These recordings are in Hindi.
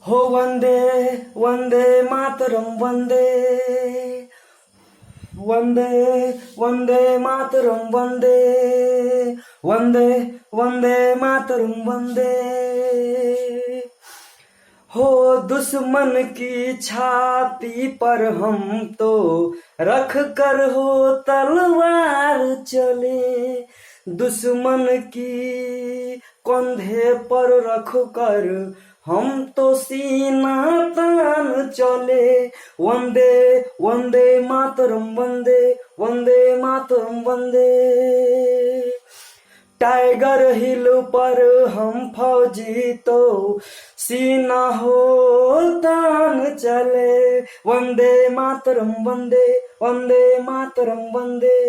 हो वंदे वंदे मातरम वंदे वंदे वंदे मातरम वंदे वंदे वंदे मातरम वंदे। हो दुश्मन की छाती पर हम तो रख कर हो तलवार चले, दुश्मन की कंधे पर रख कर हम तो सीना तान चले। वंदे वंदे मातरम वंदे वंदे मातरम वंदे। टाइगर हिल पर हम फौजी तो सीना हो तान चले। वंदे मातरम वंदे वंदे मातरम वंदे।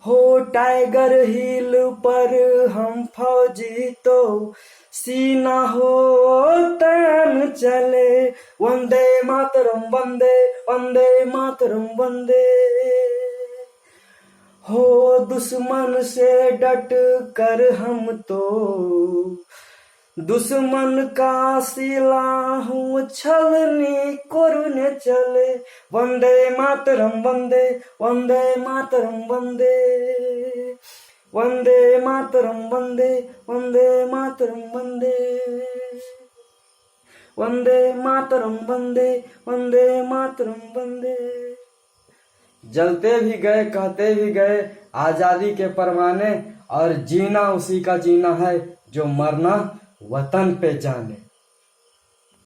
हो टाइगर हिल पर हम फौजी तो सीना हो तान चले। वंदे मातरम वंदे वंदे मातरम वंदे। हो दुश्मन से डट कर हम तो दुश्मन का सिला हूँ छलनी करने चले। वंदे मातरम वंदे वंदे मातरम वंदे वंदे मातरम वंदे वंदे मातरम वंदे वंदे मातरम वंदे वंदे मातरम वंदे। जलते भी गए कहते भी गए आजादी के परवाने, और जीना उसी का जीना है जो मरना वतन पे जाने।